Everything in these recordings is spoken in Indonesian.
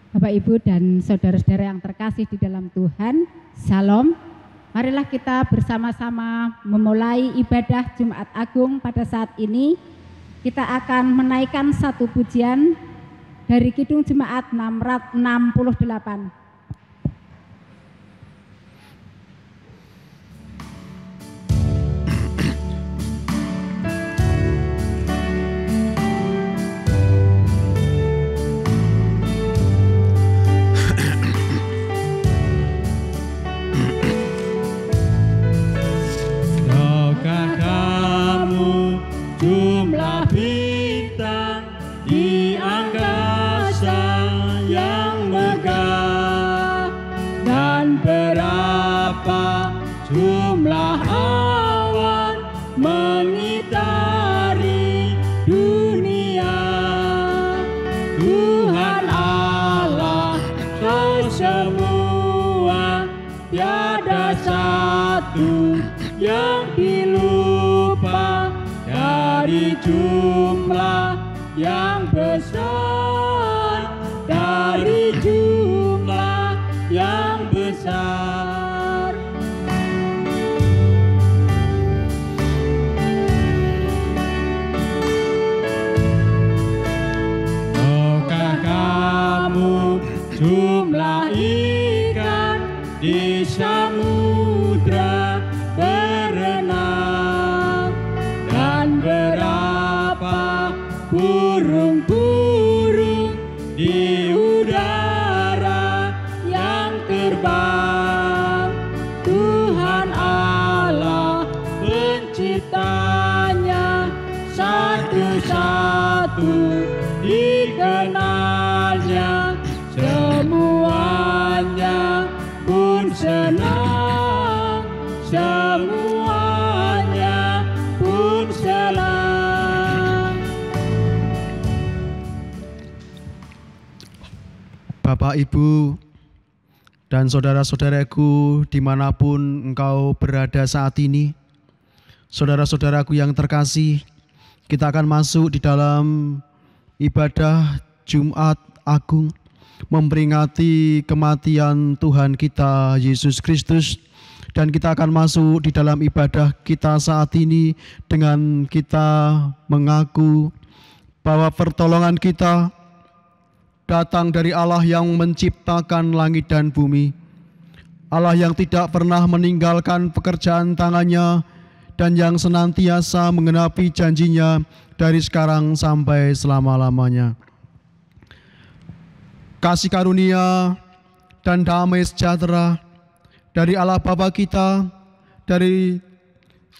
Bapak, Ibu, dan saudara-saudara yang terkasih di dalam Tuhan, Shalom. Marilah kita bersama-sama memulai ibadah Jumat Agung pada saat ini. Kita akan menaikkan satu pujian dari Kidung Jemaat 668. Yang dilupa dari jumlah yang besar, dari jumlah yang besar. Tahukah kamu jumlah ikan di samudra berenang, dan berapa burung-burung di udara yang terbang? Tuhan Allah penciptanya, satu-satu dikenalnya, semuanya pun senang, semuanya pun senang. Bapak, Ibu, dan saudara-saudaraku dimanapun engkau berada saat ini, saudara-saudaraku yang terkasih, kita akan masuk di dalam ibadah Jumat Agung, memperingati kematian Tuhan kita Yesus Kristus. Dan kita akan masuk di dalam ibadah kita saat ini dengan kita mengaku bahwa pertolongan kita datang dari Allah yang menciptakan langit dan bumi, Allah yang tidak pernah meninggalkan pekerjaan tangannya dan yang senantiasa menggenapi janjinya dari sekarang sampai selama-lamanya. Kasih karunia dan damai sejahtera dari Allah Bapa kita, dari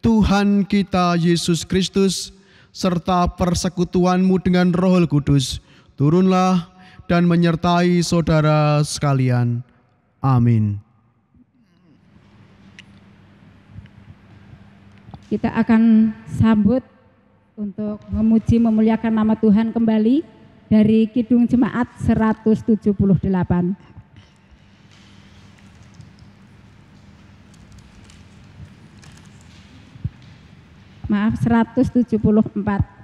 Tuhan kita Yesus Kristus, serta persekutuanmu dengan Roh Kudus, turunlah dan menyertai saudara sekalian. Amin. Kita akan sambut untuk memuji memuliakan nama Tuhan kembali dari Kidung Jemaat 178. Maaf, 174.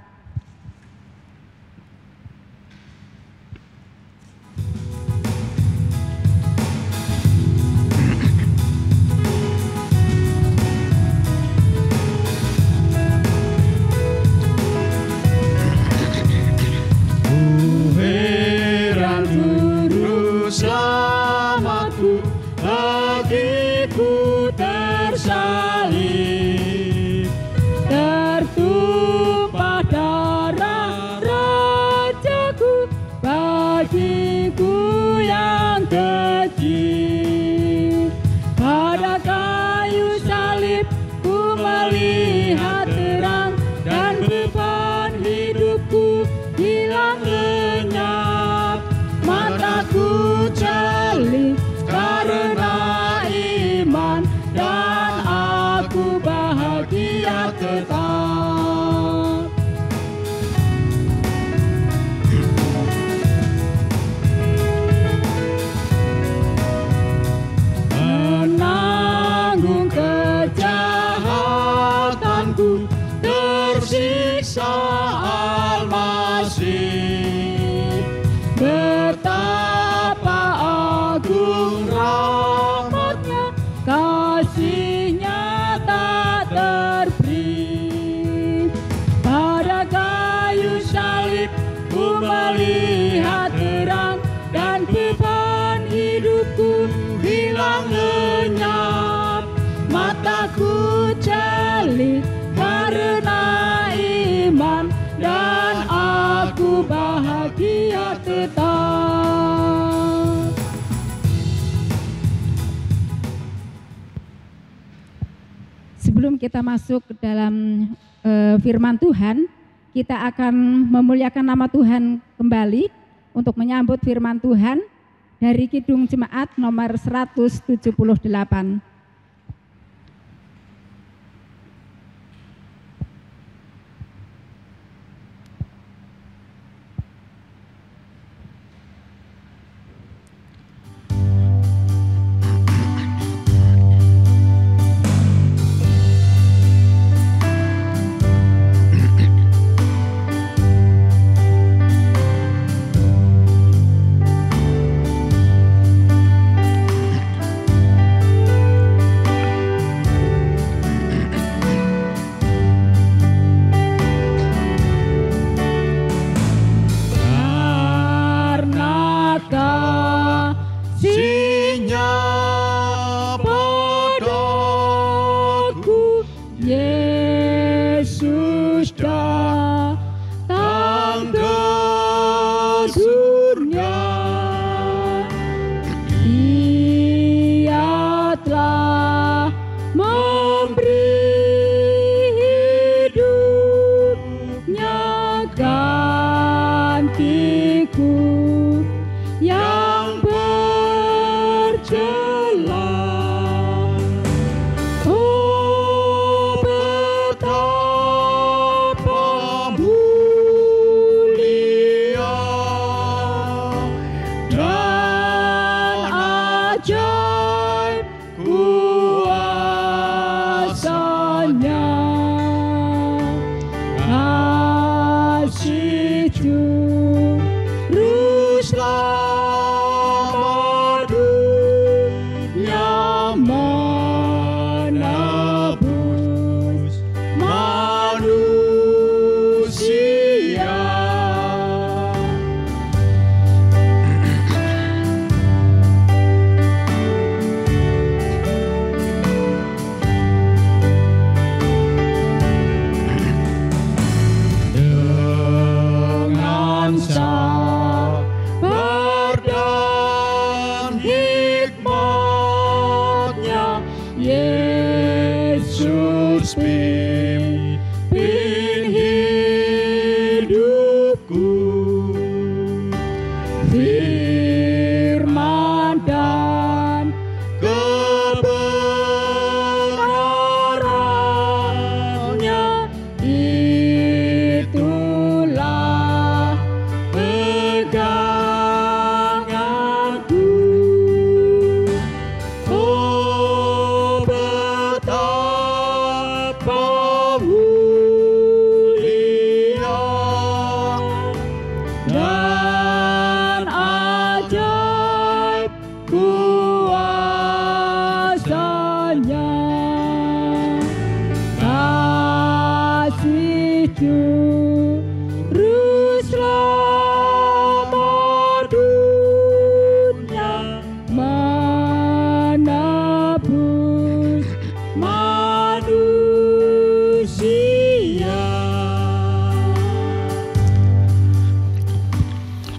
Selamatku, bagiku tersalib, tertumpah darah rajaku, bagiku yang kecil. Pada kayu salib ku melihat terang, dan beban hidupku hilang lenyap. Mataku celip karena iman, dan aku bahagia tetap. Menanggung kejahatanku, tersiksa Al-Masih. Betapa melihat terang dan beban hidupku hilang lenyap. Mataku jeli karena iman dan aku bahagia tetap. Sebelum kita masuk ke dalam firman Tuhan, kita akan memuliakan nama Tuhan kembali untuk menyambut firman Tuhan dari Kidung Jemaat nomor 178.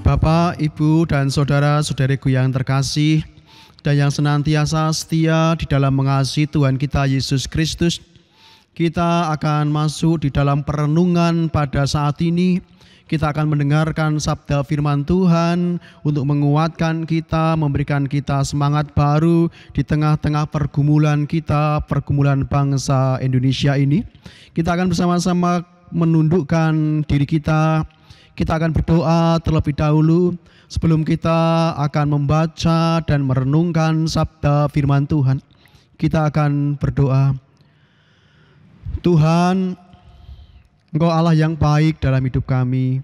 Bapak, Ibu, dan saudara-saudariku yang terkasih dan yang senantiasa setia di dalam mengasihi Tuhan kita Yesus Kristus, kita akan masuk di dalam perenungan pada saat ini. Kita akan mendengarkan sabda firman Tuhan untuk menguatkan kita, memberikan kita semangat baru di tengah-tengah pergumulan kita, pergumulan bangsa Indonesia ini. Kita akan bersama-sama menundukkan diri kita. Kita akan berdoa terlebih dahulu sebelum kita akan membaca dan merenungkan sabda firman Tuhan. Kita akan berdoa. Tuhan, Engkau Allah yang baik dalam hidup kami.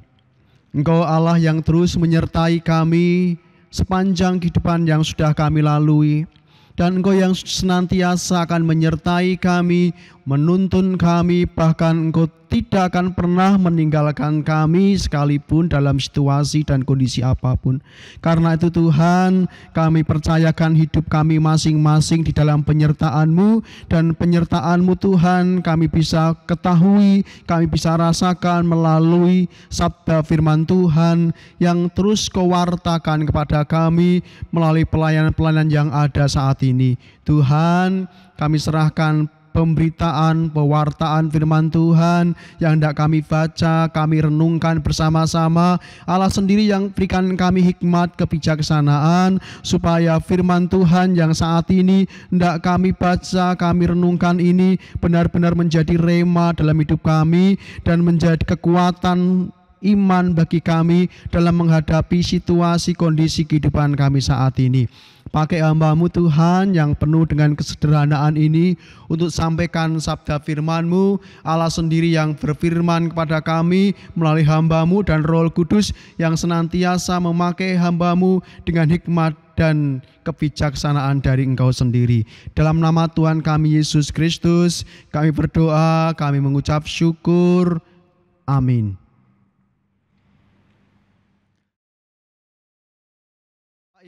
Engkau Allah yang terus menyertai kami sepanjang kehidupan yang sudah kami lalui. Dan Engkau yang senantiasa akan menyertai kami menuntun kami, bahkan Engkau tidak akan pernah meninggalkan kami sekalipun dalam situasi dan kondisi apapun. Karena itu Tuhan, kami percayakan hidup kami masing-masing di dalam penyertaan-Mu, dan penyertaan-Mu Tuhan kami bisa ketahui, kami bisa rasakan melalui sabda firman Tuhan yang terus Kau wartakan kepada kami melalui pelayanan-pelayanan yang ada saat ini. Tuhan, kami serahkan pemberitaan, pewartaan firman Tuhan yang hendak kami baca, kami renungkan bersama-sama. Allah sendiri yang berikan kami hikmat kebijaksanaan supaya firman Tuhan yang saat ini hendak kami baca, kami renungkan ini benar-benar menjadi rema dalam hidup kami dan menjadi kekuatan iman bagi kami dalam menghadapi situasi kondisi kehidupan kami saat ini. Pakai hamba-Mu Tuhan yang penuh dengan kesederhanaan ini untuk sampaikan sabda firman-Mu. Allah sendiri yang berfirman kepada kami melalui hamba-Mu dan Roh Kudus yang senantiasa memakai hamba-Mu dengan hikmat dan kebijaksanaan dari Engkau sendiri. Dalam nama Tuhan kami Yesus Kristus, kami berdoa, kami mengucap syukur. Amin.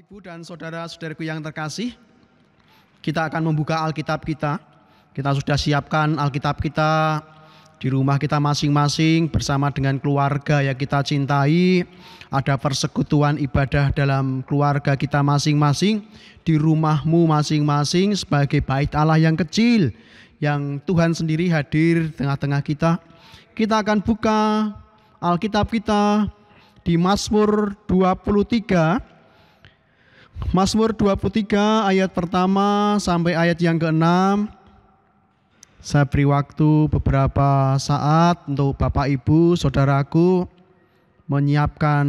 Ibu dan saudara-saudaraku yang terkasih, kita akan membuka Alkitab kita. Kita sudah siapkan Alkitab kita di rumah kita masing-masing bersama dengan keluarga yang kita cintai. Ada persekutuan ibadah dalam keluarga kita masing-masing, di rumahmu masing-masing sebagai bait Allah yang kecil, yang Tuhan sendiri hadir di tengah-tengah kita. Kita akan buka Alkitab kita di Mazmur 23. Mazmur 23 ayat pertama sampai ayat yang ke-6. Saya beri waktu beberapa saat untuk Bapak Ibu Saudaraku menyiapkan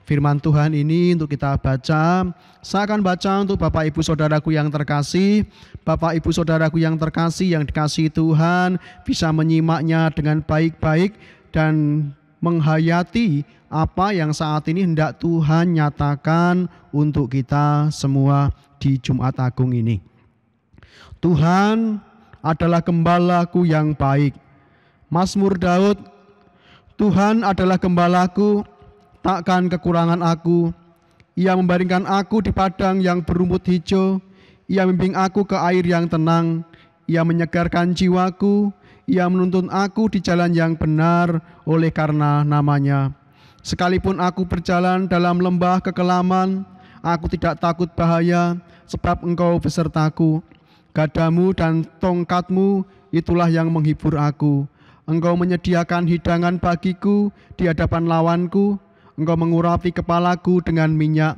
firman Tuhan ini untuk kita baca. Saya akan baca untuk Bapak Ibu Saudaraku yang terkasih. Bapak Ibu Saudaraku yang terkasih, yang dikasihi Tuhan, bisa menyimaknya dengan baik-baik dan menghayati apa yang saat ini hendak Tuhan nyatakan untuk kita semua di Jumat Agung ini. Tuhan adalah gembalaku yang baik. Mazmur Daud, Tuhan adalah gembalaku, takkan kekurangan aku. Ia membaringkan aku di padang yang berumput hijau. Ia membimbing aku ke air yang tenang. Ia menyegarkan jiwaku. Ia menuntun aku di jalan yang benar oleh karena namanya. Sekalipun aku berjalan dalam lembah kekelaman, aku tidak takut bahaya, sebab Engkau besertaku. Gadamu dan tongkatmu itulah yang menghibur aku. Engkau menyediakan hidangan bagiku di hadapan lawanku. Engkau mengurapi kepalaku dengan minyak.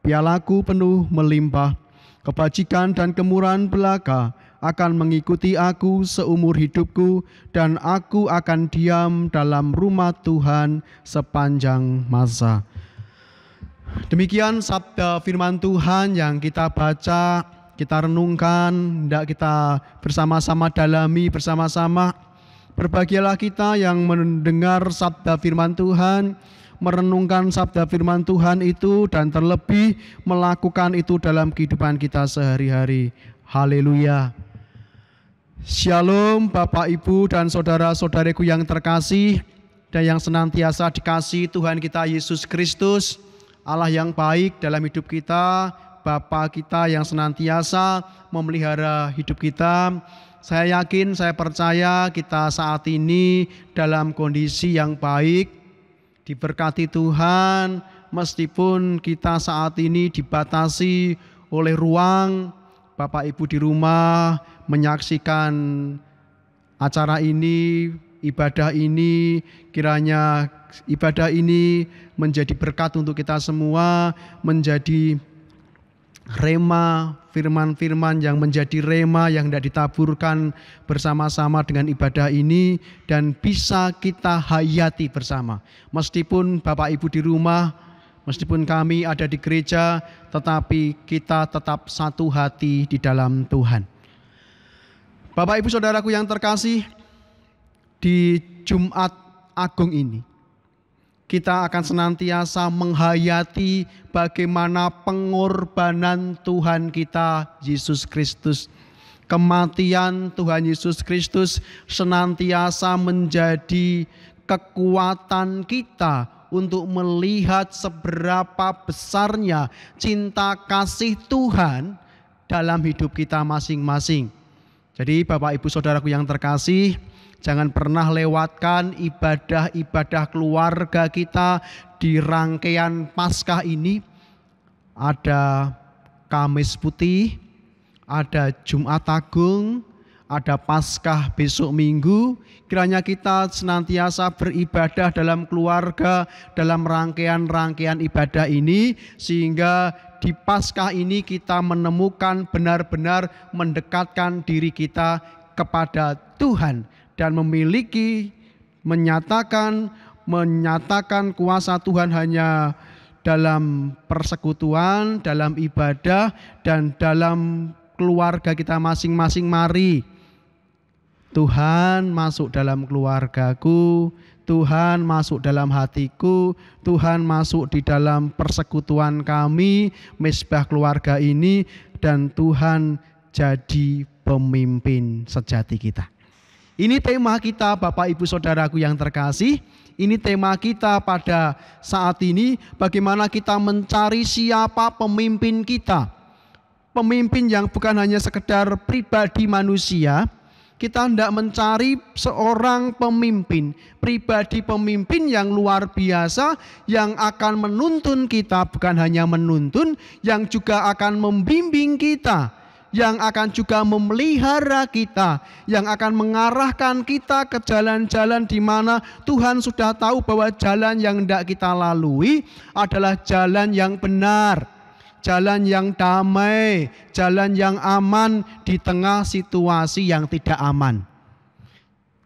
Pialaku penuh melimpah. Kebajikan dan kemurahan belaka akan mengikuti aku seumur hidupku, dan aku akan diam dalam rumah Tuhan sepanjang masa. Demikian sabda firman Tuhan yang kita baca, kita renungkan, hendak kita bersama-sama dalami bersama-sama. Berbahagialah kita yang mendengar sabda firman Tuhan, merenungkan sabda firman Tuhan itu, dan terlebih melakukan itu dalam kehidupan kita sehari-hari. Haleluya. Shalom Bapak Ibu dan saudara-saudariku yang terkasih dan yang senantiasa dikasihi Tuhan kita Yesus Kristus. Allah yang baik dalam hidup kita, Bapa kita yang senantiasa memelihara hidup kita. Saya yakin, saya percaya kita saat ini dalam kondisi yang baik, diberkati Tuhan, meskipun kita saat ini dibatasi oleh ruang. Bapak Ibu di rumah menyaksikan acara ini, ibadah ini, kiranya ibadah ini menjadi berkat untuk kita semua, menjadi rema, firman-firman yang menjadi rema yang hendak ditaburkan bersama-sama dengan ibadah ini, dan bisa kita hayati bersama. Meskipun Bapak Ibu di rumah, meskipun kami ada di gereja, tetapi kita tetap satu hati di dalam Tuhan. Bapak Ibu Saudaraku yang terkasih, di Jumat Agung ini kita akan senantiasa menghayati bagaimana pengorbanan Tuhan kita Yesus Kristus. kematian Tuhan Yesus Kristus senantiasa menjadi kekuatan kita untuk melihat seberapa besarnya cinta kasih Tuhan dalam hidup kita masing-masing. Jadi Bapak Ibu Saudaraku yang terkasih, jangan pernah lewatkan ibadah-ibadah keluarga kita di rangkaian Paskah ini. Ada Kamis Putih, ada Jumat Agung, ada Paskah besok Minggu. Kiranya kita senantiasa beribadah dalam keluarga, dalam rangkaian-rangkaian ibadah ini, sehingga di Paskah ini kita menemukan benar-benar mendekatkan diri kita kepada Tuhan dan menyatakan kuasa Tuhan hanya dalam persekutuan, dalam ibadah, dan dalam keluarga kita masing-masing. Mari Tuhan masuk dalam keluargaku, Tuhan masuk dalam hatiku, Tuhan masuk di dalam persekutuan kami, mesbah keluarga ini, dan Tuhan jadi pemimpin sejati kita. Ini tema kita Bapak Ibu Saudaraku yang terkasih. Ini tema kita pada saat ini, bagaimana kita mencari siapa pemimpin kita. Pemimpin yang bukan hanya sekedar pribadi manusia. Kita hendak mencari seorang pemimpin, pribadi pemimpin yang luar biasa, yang akan menuntun kita, bukan hanya menuntun, yang juga akan membimbing kita, yang akan juga memelihara kita, yang akan mengarahkan kita ke jalan-jalan di mana Tuhan sudah tahu bahwa jalan yang hendak kita lalui adalah jalan yang benar, jalan yang damai, jalan yang aman di tengah situasi yang tidak aman.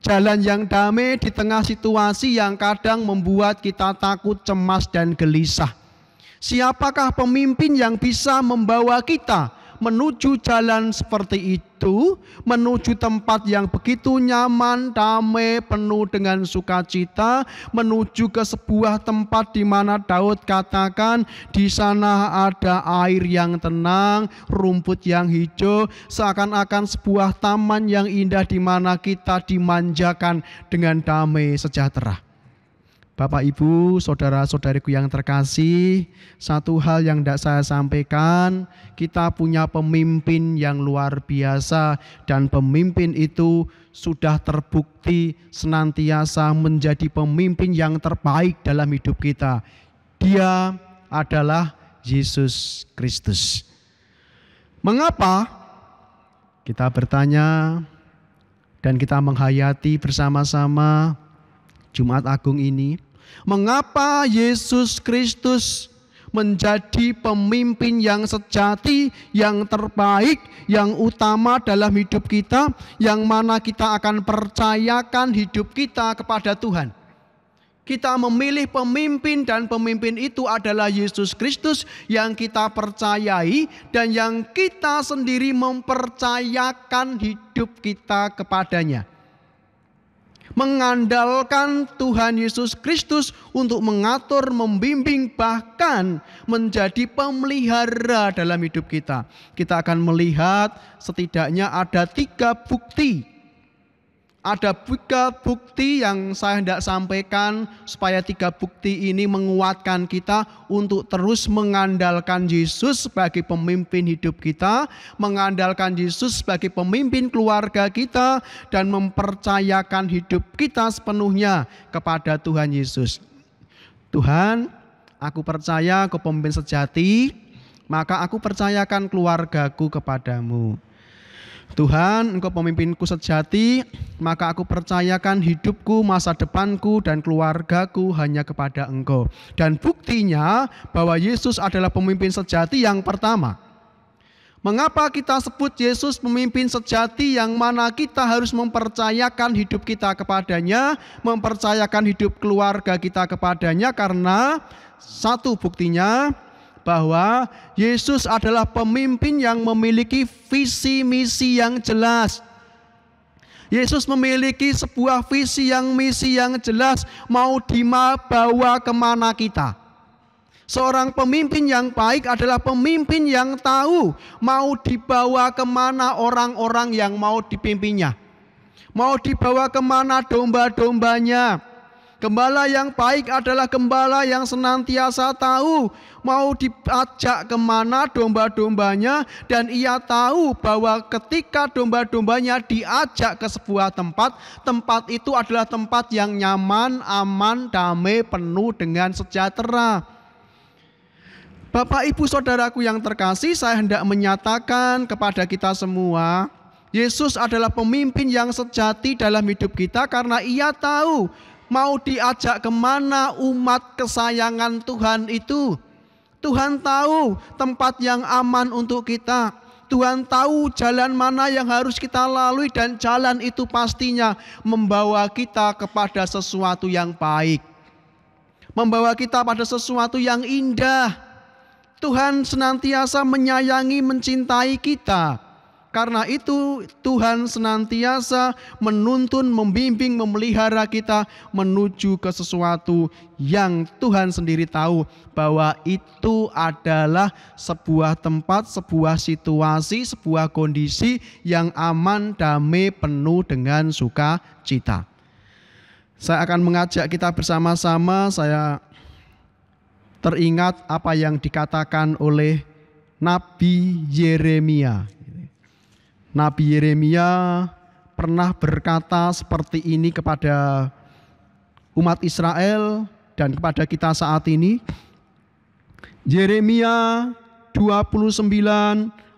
Jalan yang damai di tengah situasi yang kadang membuat kita takut, cemas, dan gelisah. Siapakah pemimpin yang bisa membawa kita menuju jalan seperti itu, menuju tempat yang begitu nyaman, damai, penuh dengan sukacita, menuju ke sebuah tempat di mana Daud katakan di sana ada air yang tenang, rumput yang hijau, seakan-akan sebuah taman yang indah di mana kita dimanjakan dengan damai sejahtera. Bapak Ibu, saudara-saudariku yang terkasih, satu hal yang tidak saya sampaikan, kita punya pemimpin yang luar biasa, dan pemimpin itu sudah terbukti senantiasa menjadi pemimpin yang terbaik dalam hidup kita. Dia adalah Yesus Kristus. Mengapa? Kita bertanya dan kita menghayati bersama-sama Jumat Agung ini. Mengapa Yesus Kristus menjadi pemimpin yang sejati, yang terbaik, yang utama dalam hidup kita, yang mana kita akan percayakan hidup kita kepada Tuhan. Kita memilih pemimpin dan pemimpin itu adalah Yesus Kristus yang kita percayai dan yang kita sendiri mempercayakan hidup kita kepadanya. Mengandalkan Tuhan Yesus Kristus untuk mengatur, membimbing, bahkan menjadi pemelihara dalam hidup kita. Kita akan melihat setidaknya ada 3 bukti. Ada 3 bukti yang saya hendak sampaikan supaya 3 bukti ini menguatkan kita untuk terus mengandalkan Yesus sebagai pemimpin hidup kita, mengandalkan Yesus sebagai pemimpin keluarga kita, dan mempercayakan hidup kita sepenuhnya kepada Tuhan Yesus. Tuhan, aku percaya Kau pemimpin sejati, maka aku percayakan keluargaku kepadamu. Tuhan, Engkau pemimpinku sejati, maka aku percayakan hidupku, masa depanku, dan keluargaku hanya kepada Engkau. Dan buktinya bahwa Yesus adalah pemimpin sejati yang pertama. Mengapa kita sebut Yesus pemimpin sejati, yang mana kita harus mempercayakan hidup kita kepadanya, mempercayakan hidup keluarga kita kepadanya? Karena satu buktinya, bahwa Yesus adalah pemimpin yang memiliki visi misi yang jelas. Yesus memiliki sebuah visi yang misi yang jelas, mau dibawa kemana kita. Seorang pemimpin yang baik adalah pemimpin yang tahu mau dibawa kemana orang-orang yang mau dipimpinnya. Mau dibawa kemana domba-dombanya. Gembala yang baik adalah gembala yang senantiasa tahu mau diajak kemana domba-dombanya, dan ia tahu bahwa ketika domba-dombanya diajak ke sebuah tempat, tempat itu adalah tempat yang nyaman, aman, damai, penuh dengan sejahtera. Bapak, Ibu, Saudaraku yang terkasih, saya hendak menyatakan kepada kita semua, Yesus adalah pemimpin yang sejati dalam hidup kita karena ia tahu mau diajak kemana umat kesayangan Tuhan itu. Tuhan tahu tempat yang aman untuk kita. Tuhan tahu jalan mana yang harus kita lalui, dan jalan itu pastinya membawa kita kepada sesuatu yang baik. Membawa kita pada sesuatu yang indah. Tuhan senantiasa menyayangi, mencintai kita. Karena itu Tuhan senantiasa menuntun, membimbing, memelihara kita menuju ke sesuatu yang Tuhan sendiri tahu bahwa itu adalah sebuah tempat, sebuah situasi, sebuah kondisi yang aman, damai, penuh dengan sukacita. Saya akan mengajak kita bersama-sama, saya teringat apa yang dikatakan oleh Nabi Yeremia. Nabi Yeremia pernah berkata seperti ini kepada umat Israel dan kepada kita saat ini. Yeremia 29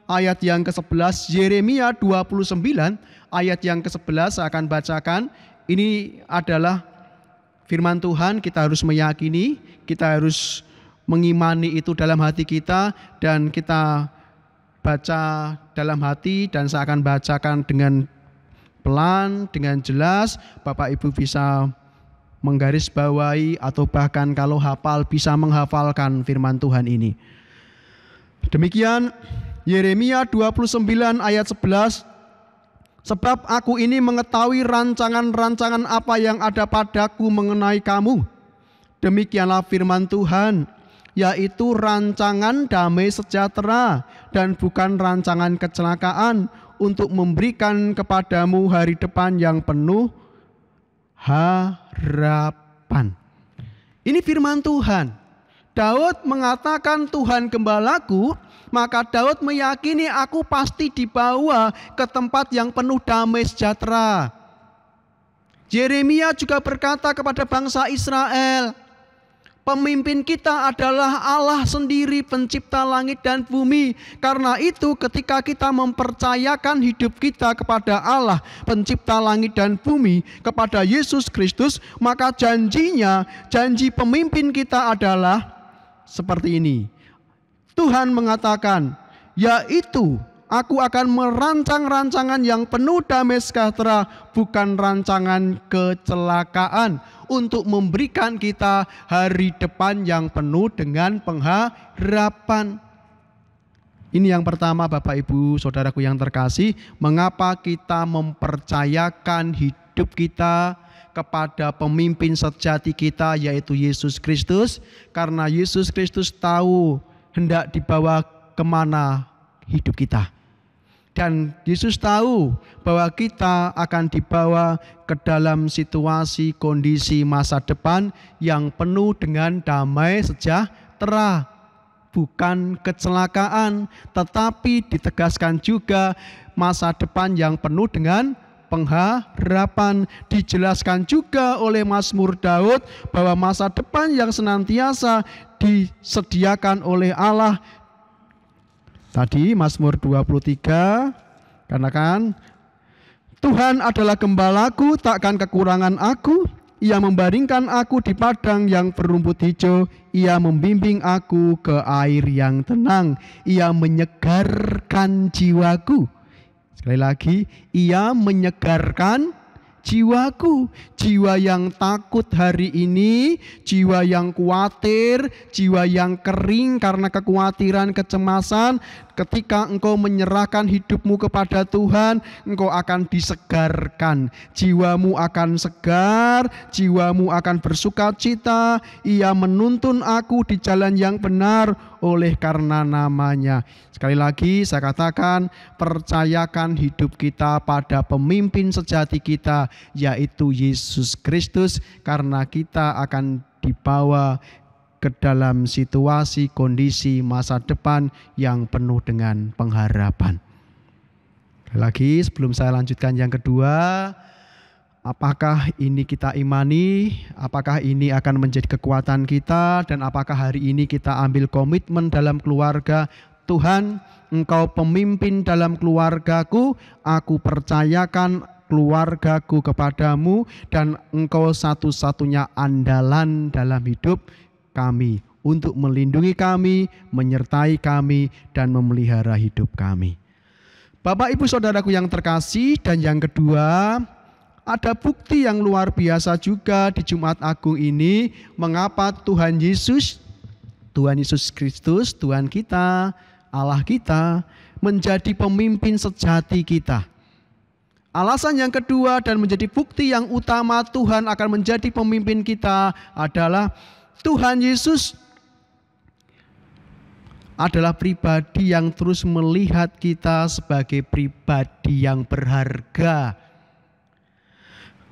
ayat yang ke-11. Yeremia 29 ayat yang ke-11 saya akan bacakan. Ini adalah firman Tuhan, kita harus meyakini, kita harus mengimani itu dalam hati kita, dan kita baca dalam hati, dan saya akan bacakan dengan pelan, dengan jelas. Bapak Ibu bisa menggarisbawahi atau bahkan kalau hafal bisa menghafalkan firman Tuhan ini. Demikian Yeremia 29 ayat 11. Sebab aku ini mengetahui rancangan-rancangan apa yang ada padaku mengenai kamu. Demikianlah firman Tuhan, yaitu rancangan damai sejahtera dan bukan rancangan kecelakaan, untuk memberikan kepadamu hari depan yang penuh harapan. Ini firman Tuhan. Daud mengatakan Tuhan gembalaku, maka Daud meyakini aku pasti dibawa ke tempat yang penuh damai sejahtera. Yeremia juga berkata kepada bangsa Israel, pemimpin kita adalah Allah sendiri, pencipta langit dan bumi. Karena itu ketika kita mempercayakan hidup kita kepada Allah, pencipta langit dan bumi, kepada Yesus Kristus, maka janjinya, janji pemimpin kita adalah seperti ini. Tuhan mengatakan, yaitu aku akan merancang rancangan yang penuh damai sejahtera, bukan rancangan kecelakaan, untuk memberikan kita hari depan yang penuh dengan pengharapan. Ini yang pertama, Bapak Ibu Saudaraku yang terkasih, mengapa kita mempercayakan hidup kita kepada pemimpin sejati kita, yaitu Yesus Kristus. Karena Yesus Kristus tahu hendak dibawa kemana hidup kita. Dan Yesus tahu bahwa kita akan dibawa ke dalam situasi kondisi masa depan yang penuh dengan damai sejahtera, bukan kecelakaan, tetapi ditegaskan juga masa depan yang penuh dengan pengharapan. Dijelaskan juga oleh Mazmur Daud bahwa masa depan yang senantiasa disediakan oleh Allah. Tadi Mazmur 23, katakan, Tuhan adalah gembalaku, takkan kekurangan aku. Ia membaringkan aku di padang yang berumput hijau. Ia membimbing aku ke air yang tenang. Ia menyegarkan jiwaku. Sekali lagi, ia menyegarkan jiwaku. Jiwa yang takut hari ini, jiwa yang khawatir, jiwa yang kering karena kekhawatiran, kecemasan, Ketika engkau menyerahkan hidupmu kepada Tuhan, engkau akan disegarkan. Jiwamu akan segar, jiwamu akan bersukacita. Ia menuntun aku di jalan yang benar oleh karena namanya. Sekali lagi saya katakan, percayakan hidup kita pada pemimpin sejati kita, yaitu Yesus Kristus, karena kita akan dibawa ke dalam situasi kondisi masa depan yang penuh dengan pengharapan. Lagi sebelum saya lanjutkan yang kedua, apakah ini kita imani, apakah ini akan menjadi kekuatan kita, dan apakah hari ini kita ambil komitmen dalam keluarga. Tuhan, Engkau pemimpin dalam keluargaku, aku percayakan keluargaku kepadamu, dan Engkau satu-satunya andalan dalam hidup kami untuk melindungi kami, menyertai kami, dan memelihara hidup kami. Bapak Ibu Saudaraku yang terkasih, dan yang kedua, ada bukti yang luar biasa juga di Jumat Agung ini, mengapa Tuhan Yesus Kristus, Tuhan kita, Allah kita, menjadi pemimpin sejati kita. Alasan yang kedua dan menjadi bukti yang utama Tuhan akan menjadi pemimpin kita adalah Tuhan Yesus adalah pribadi yang terus melihat kita sebagai pribadi yang berharga.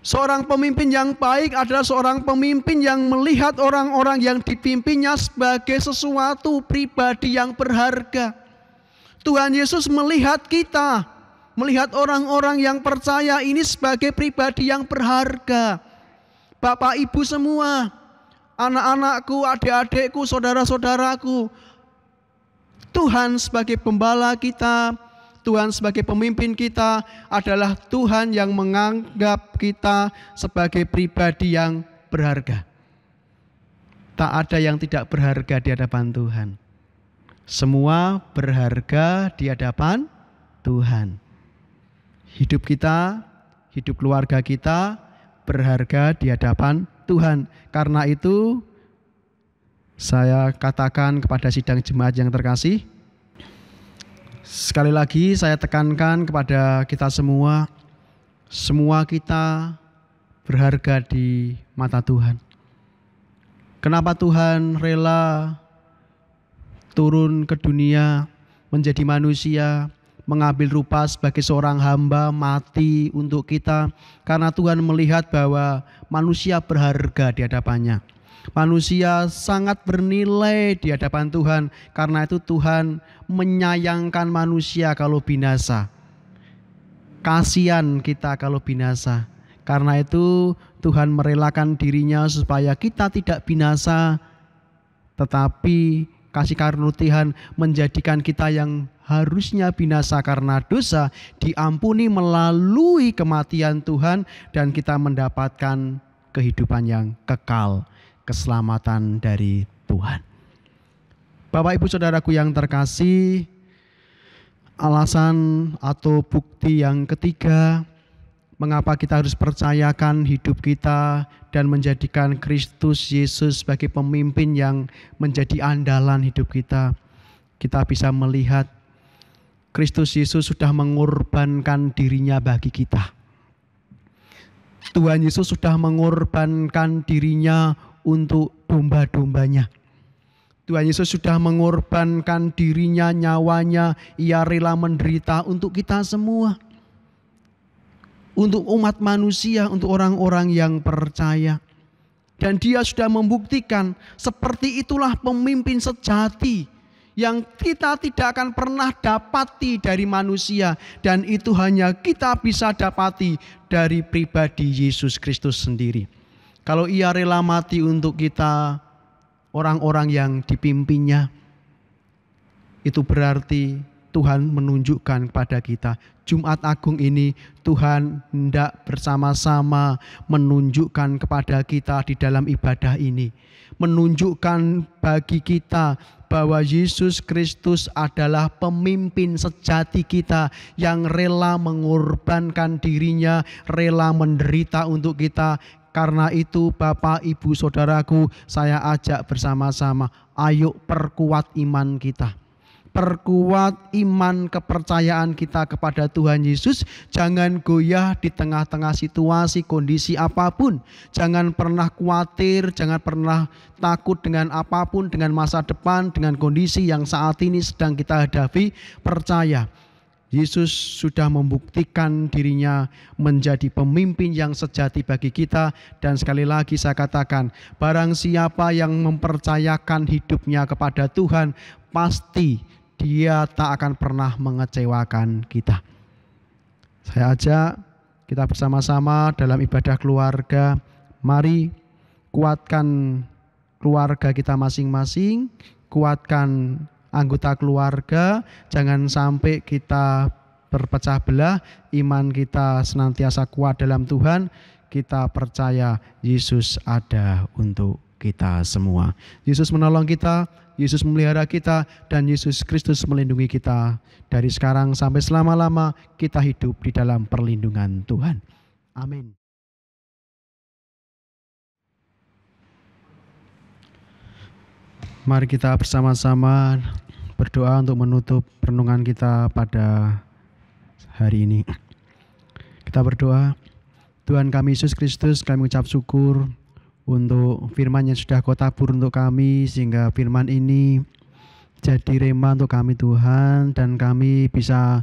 Seorang pemimpin yang baik adalah seorang pemimpin yang melihat orang-orang yang dipimpinnya sebagai sesuatu pribadi yang berharga. Tuhan Yesus melihat kita, melihat orang-orang yang percaya ini sebagai pribadi yang berharga. Bapak Ibu semua, anak-anakku, adik-adikku, saudara-saudaraku, Tuhan sebagai pembala kita, Tuhan sebagai pemimpin kita adalah Tuhan yang menganggap kita sebagai pribadi yang berharga. Tak ada yang tidak berharga di hadapan Tuhan. Semua berharga di hadapan Tuhan. Hidup kita, hidup keluarga kita berharga di hadapan Tuhan. Karena itu saya katakan kepada sidang jemaat yang terkasih, sekali lagi saya tekankan kepada kita semua kita berharga di mata Tuhan. Kenapa Tuhan rela turun ke dunia menjadi manusia, mengambil rupa sebagai seorang hamba, mati untuk kita? Karena Tuhan melihat bahwa manusia berharga di hadapannya. Manusia sangat bernilai di hadapan Tuhan. Karena itu Tuhan menyayangkan manusia kalau binasa. Kasihan kita kalau binasa. Karena itu Tuhan merelakan dirinya supaya kita tidak binasa, tetapi kasih karunia Tuhan menjadikan kita yang harusnya binasa karena dosa diampuni melalui kematian Tuhan, dan kita mendapatkan kehidupan yang kekal, keselamatan dari Tuhan. Bapak Ibu Saudaraku yang terkasih, alasan atau bukti yang ketiga mengapa kita harus percayakan hidup kita dan menjadikan Kristus Yesus sebagai pemimpin yang menjadi andalan hidup kita. Kita bisa melihat Kristus Yesus sudah mengorbankan dirinya bagi kita. Tuhan Yesus sudah mengorbankan dirinya untuk domba-dombanya. Tuhan Yesus sudah mengorbankan dirinya, nyawanya. Ia rela menderita untuk kita semua. Untuk umat manusia, untuk orang-orang yang percaya. Dan dia sudah membuktikan seperti itulah pemimpin sejati yang kita tidak akan pernah dapati dari manusia, dan itu hanya kita bisa dapati dari pribadi Yesus Kristus sendiri. Kalau ia rela mati untuk kita, orang-orang yang dipimpinnya, itu berarti Tuhan menunjukkan kepada kita, Jumat Agung ini Tuhan hendak bersama-sama menunjukkan kepada kita di dalam ibadah ini, menunjukkan bagi kita bahwa Yesus Kristus adalah pemimpin sejati kita yang rela mengorbankan dirinya, rela menderita untuk kita. Karena itu Bapak, Ibu, Saudaraku, saya ajak bersama-sama, ayo perkuat iman kita. Perkuat iman kepercayaan kita kepada Tuhan Yesus. Jangan goyah di tengah-tengah situasi, kondisi apapun. Jangan pernah khawatir, jangan pernah takut dengan apapun, dengan masa depan, dengan kondisi yang saat ini sedang kita hadapi. Percaya, Yesus sudah membuktikan dirinya menjadi pemimpin yang sejati bagi kita. Dan sekali lagi saya katakan, barang siapa yang mempercayakan hidupnya kepada Tuhan, pasti Dia tak akan pernah mengecewakan kita. Saya ajak kita bersama-sama dalam ibadah keluarga. Mari kuatkan keluarga kita masing-masing, kuatkan anggota keluarga. Jangan sampai kita berpecah belah. Iman kita senantiasa kuat dalam Tuhan. Kita percaya Yesus ada untuk kita semua. Yesus menolong kita, Yesus memelihara kita, dan Yesus Kristus melindungi kita. Dari sekarang sampai selama-lama kita hidup di dalam perlindungan Tuhan. Amin. Mari kita bersama-sama berdoa untuk menutup renungan kita pada hari ini. Kita berdoa. Tuhan kami Yesus Kristus, kami mengucap syukur untuk firman yang sudah Kau tabur untuk kami, sehingga firman ini jadi rema untuk kami Tuhan, dan kami bisa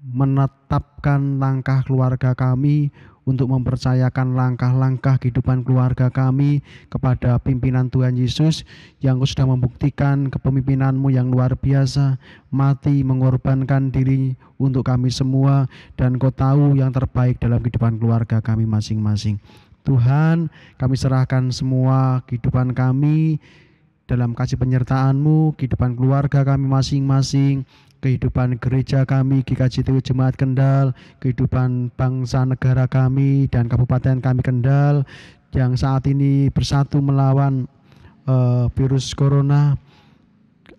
menetapkan langkah keluarga kami untuk mempercayakan langkah-langkah kehidupan keluarga kami kepada pimpinan Tuhan Yesus yang Kau sudah membuktikan kepemimpinan-Mu yang luar biasa, mati mengorbankan diri untuk kami semua, dan Kau tahu yang terbaik dalam kehidupan keluarga kami masing-masing. Tuhan, kami serahkan semua kehidupan kami dalam kasih penyertaan-Mu, kehidupan keluarga kami masing-masing, kehidupan gereja kami, GKJ Jemaat Kendal, kehidupan bangsa negara kami dan kabupaten kami Kendal yang saat ini bersatu melawan virus corona.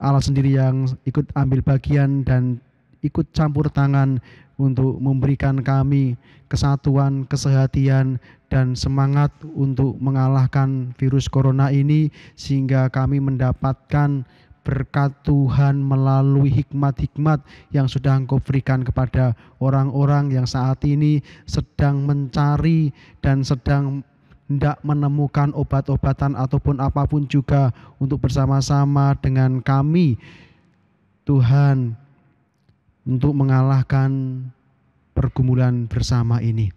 Allah sendiri yang ikut ambil bagian dan ikut campur tangan untuk memberikan kami kesatuan, kesehatian, dan semangat untuk mengalahkan virus corona ini, sehingga kami mendapatkan berkat Tuhan melalui hikmat-hikmat yang sudah Engkau berikan kepada orang-orang yang saat ini sedang mencari dan sedang hendak menemukan obat-obatan ataupun apapun juga untuk bersama-sama dengan kami, Tuhan, untuk mengalahkan pergumulan bersama ini.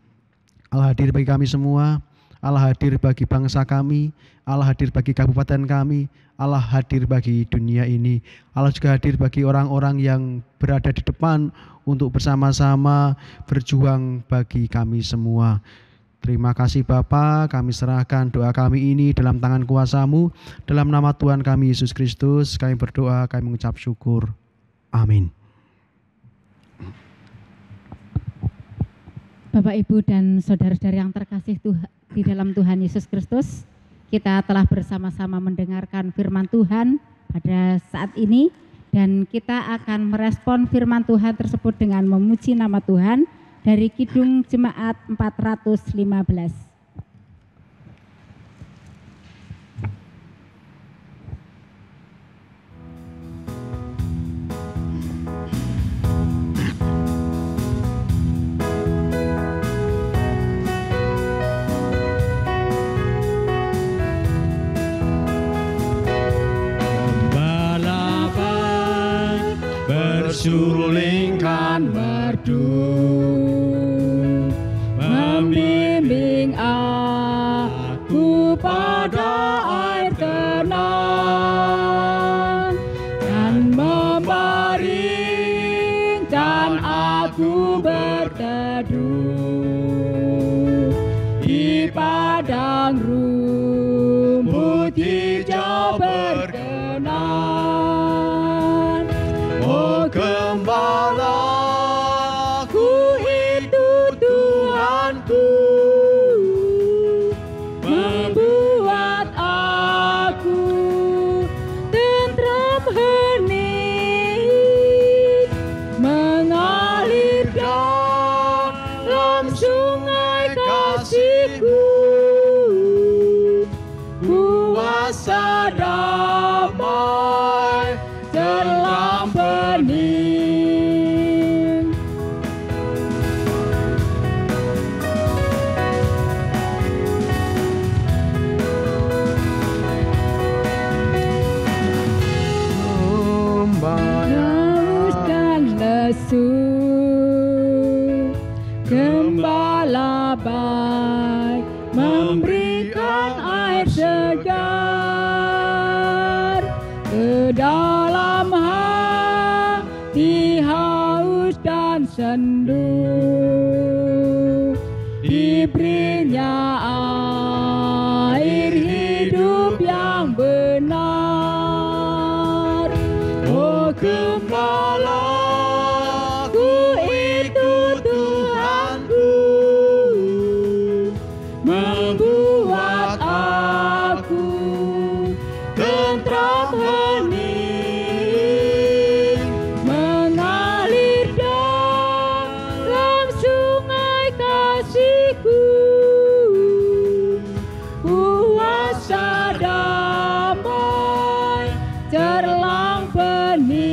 Allah hadir bagi kami semua, Allah hadir bagi bangsa kami, Allah hadir bagi kabupaten kami, Allah hadir bagi dunia ini. Allah juga hadir bagi orang-orang yang berada di depan untuk bersama-sama berjuang bagi kami semua. Terima kasih Bapa, kami serahkan doa kami ini dalam tangan kuasa-Mu. Dalam nama Tuhan kami Yesus Kristus kami berdoa, kami mengucap syukur. Amin. Bapak, Ibu, dan saudara-saudara yang terkasih di dalam Tuhan Yesus Kristus, kita telah bersama-sama mendengarkan firman Tuhan pada saat ini, dan kita akan merespon firman Tuhan tersebut dengan memuji nama Tuhan dari Kidung Jemaat 415. Sulingkan merdu, membimbing aku pada air tenang, dan membaringkan aku berteduh di padang rumput hijau berkenan. Oh, gembalaku sedalam hati haus dan sendu, diberinya air hidup yang benar. Oh Gembala, ku ikut Tuhanku, membuat aku tentram hening, mengalir dalam sungai kasih-Ku, kuasa damai terlang bening.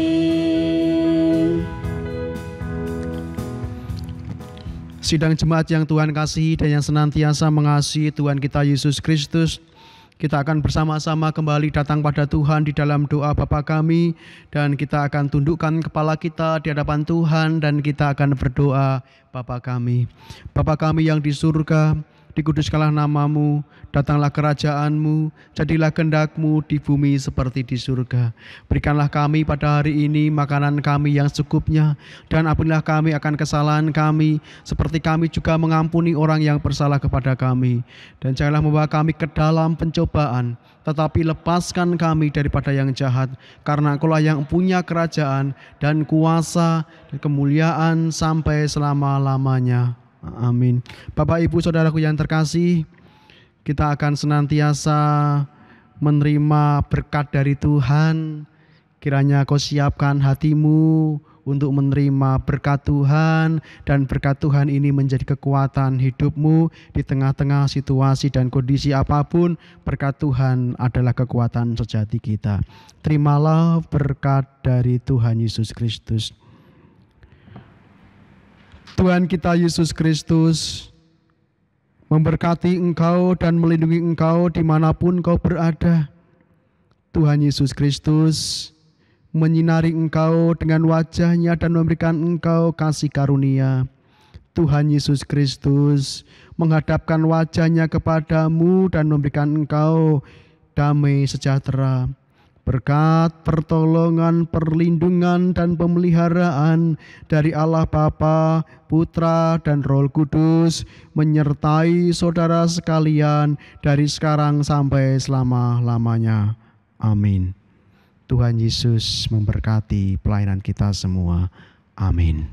Sidang jemaat yang Tuhan kasihi dan yang senantiasa mengasihi Tuhan kita Yesus Kristus, kita akan bersama-sama kembali datang pada Tuhan di dalam doa Bapa kami, dan kita akan tundukkan kepala kita di hadapan Tuhan dan kita akan berdoa. Bapa kami yang di surga, dikuduskanlah namamu, datanglah kerajaan-Mu, jadilah kehendak-Mu di bumi seperti di surga. Berikanlah kami pada hari ini makanan kami yang secukupnya, dan ampunilah kami akan kesalahan kami, seperti kami juga mengampuni orang yang bersalah kepada kami. Dan janganlah membawa kami ke dalam pencobaan, tetapi lepaskan kami daripada yang jahat, karena Engkau-lah yang punya kerajaan dan kuasa dan kemuliaan sampai selama-lamanya. Amin. Bapak Ibu Saudaraku yang terkasih, kita akan senantiasa menerima berkat dari Tuhan. Kiranya kau siapkan hatimu untuk menerima berkat Tuhan, dan berkat Tuhan ini menjadi kekuatan hidupmu di tengah-tengah situasi dan kondisi apapun. Berkat Tuhan adalah kekuatan sejati kita. Terimalah berkat dari Tuhan Yesus Kristus. Tuhan kita Yesus Kristus memberkati engkau dan melindungi engkau dimanapun kau berada. Tuhan Yesus Kristus menyinari engkau dengan wajah-Nya dan memberikan engkau kasih karunia. Tuhan Yesus Kristus menghadapkan wajah-Nya kepadamu dan memberikan engkau damai sejahtera. Berkat, pertolongan, perlindungan, dan pemeliharaan dari Allah Bapa, Putra, dan Roh Kudus menyertai saudara sekalian dari sekarang sampai selama-lamanya. Amin. Tuhan Yesus memberkati pelayanan kita semua. Amin.